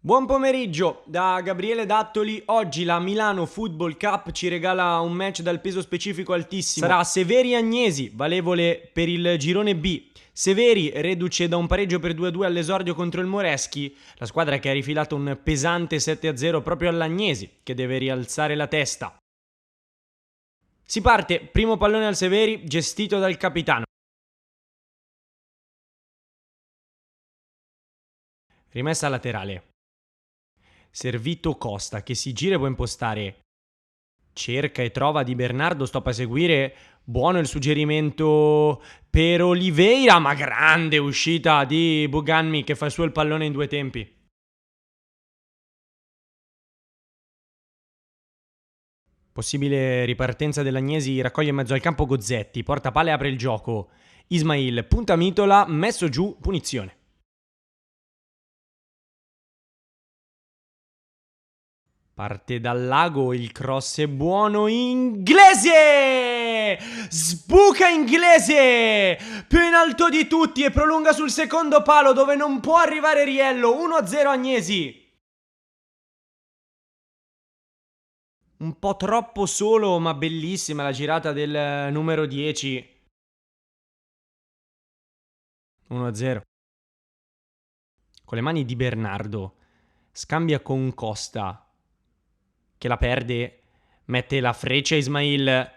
Buon pomeriggio da Gabriele Dattoli. Oggi la Milano Football Cup ci regala un match dal peso specifico altissimo. Sarà Severi-Agnesi, valevole per il girone B. Severi, reduce da un pareggio per 2-2 all'esordio contro il Moreschi, la squadra che ha rifilato un pesante 7-0 proprio all'Agnesi, che deve rialzare la testa. Si parte, primo pallone al Severi, gestito dal capitano. Rimessa laterale. Servito Costa che si gira e può impostare. Cerca e trova Di Bernardo, stop a seguire. Buono il suggerimento per Oliveira, ma grande uscita di Buganmi che fa su il pallone in due tempi. Possibile ripartenza dell'Agnesi, raccoglie in mezzo al campo Gozzetti, porta palla e apre il gioco. Ismail punta Mitola, messo giù, punizione. Parte dal lago, il cross è buono, Inglese! Sbuca Inglese! Più in alto di tutti e prolunga sul secondo palo dove non può arrivare Riello, 1-0 Agnesi. Un po' troppo solo, ma bellissima la girata del numero 10. 1-0. Con le mani di Bernardo, scambia con Costa, che la perde, mette la freccia Ismail,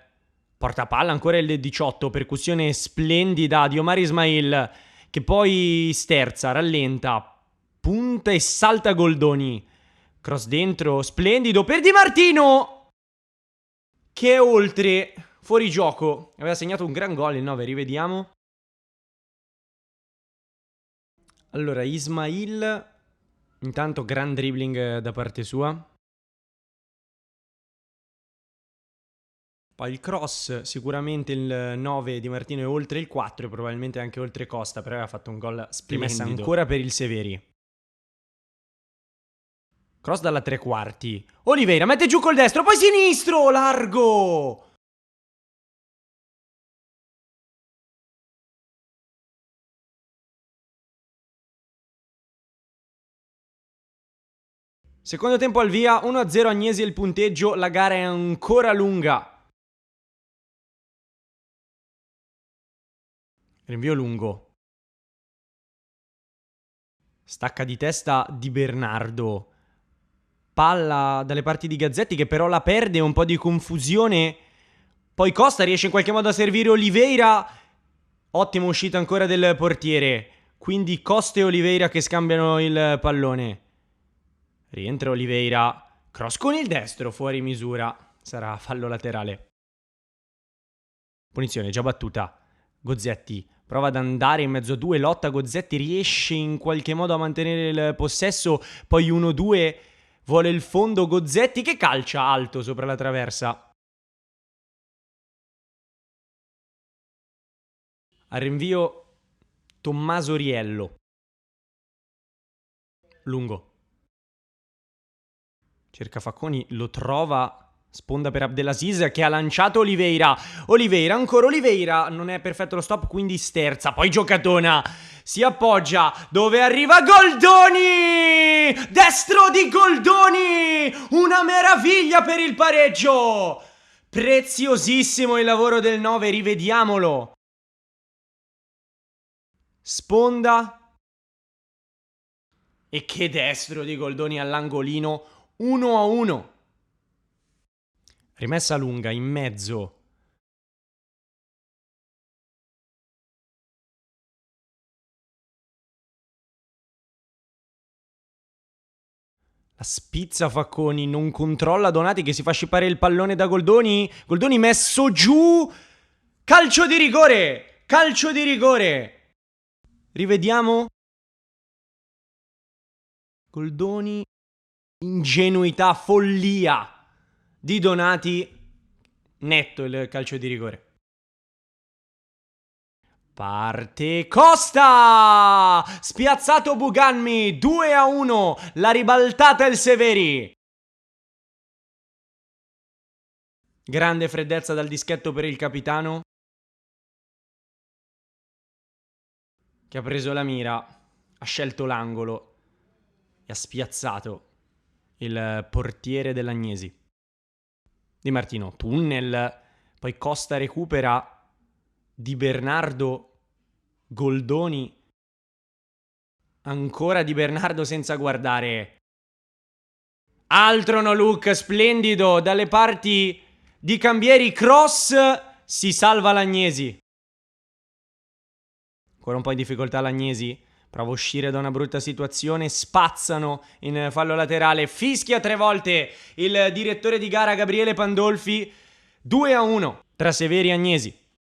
porta palla ancora il 18, percussione splendida di Omar Ismail, che poi sterza, rallenta, punta e salta Goldoni. Cross dentro, splendido per Di Martino, che è oltre, fuori gioco. Aveva segnato un gran gol il 9, rivediamo. Allora, Ismail, intanto gran dribbling da parte sua. Poi il cross, sicuramente il 9 di Martino è oltre il 4 e probabilmente anche oltre Costa, però aveva fatto un gol splendido. Rimessa ancora per il Severi. Cross dalla tre quarti. Oliveira mette giù col destro, poi sinistro, largo! Secondo tempo al via, 1-0 Agnesi è il punteggio, la gara è ancora lunga. Rinvio lungo. Stacca di testa di Bernardo. Palla dalle parti di Gazzetti che però la perde, un po' di confusione. Poi Costa riesce in qualche modo a servire Oliveira. Ottima uscita ancora del portiere. Quindi Costa e Oliveira che scambiano il pallone. Rientra Oliveira. Cross con il destro, fuori misura. Sarà fallo laterale. Punizione già battuta. Gozzetti prova ad andare in mezzo a due, lotta Gozzetti, riesce in qualche modo a mantenere il possesso, poi 1-2, vuole il fondo Gozzetti che calcia alto sopra la traversa. Al rinvio Tommaso Riello. Lungo. Cerca Facconi, lo trova. Sponda per Abdelaziz che ha lanciato Oliveira. Oliveira, ancora Oliveira. Non è perfetto lo stop, quindi sterza. Poi giocatona. Si appoggia. Dove arriva Goldoni? Destro di Goldoni. Una meraviglia per il pareggio. Preziosissimo il lavoro del 9. Rivediamolo. Sponda. E che destro di Goldoni all'angolino. 1-1. Rimessa lunga, in mezzo. La spizza Facconi, non controlla Donati che si fa scippare il pallone da Goldoni. Goldoni messo giù. Calcio di rigore. Calcio di rigore. Rivediamo. Goldoni. Ingenuità, follia di Donati. Netto il calcio di rigore. Parte Costa! Spiazzato Buganmi, 2-1, la ribaltata il Severi. Grande freddezza dal dischetto per il capitano, che ha preso la mira, ha scelto l'angolo e ha spiazzato il portiere dell'Agnesi. Di Martino, tunnel, poi Costa recupera, Di Bernardo, Goldoni, ancora Di Bernardo senza guardare. Altro no look splendido dalle parti di Cambieri, cross, si salva l'Agnesi. Ancora un po' in difficoltà l'Agnesi, prova a uscire da una brutta situazione, spazzano in fallo laterale, fischia 3 volte il direttore di gara Gabriele Pandolfi. 2-1 tra Severi e Agnesi.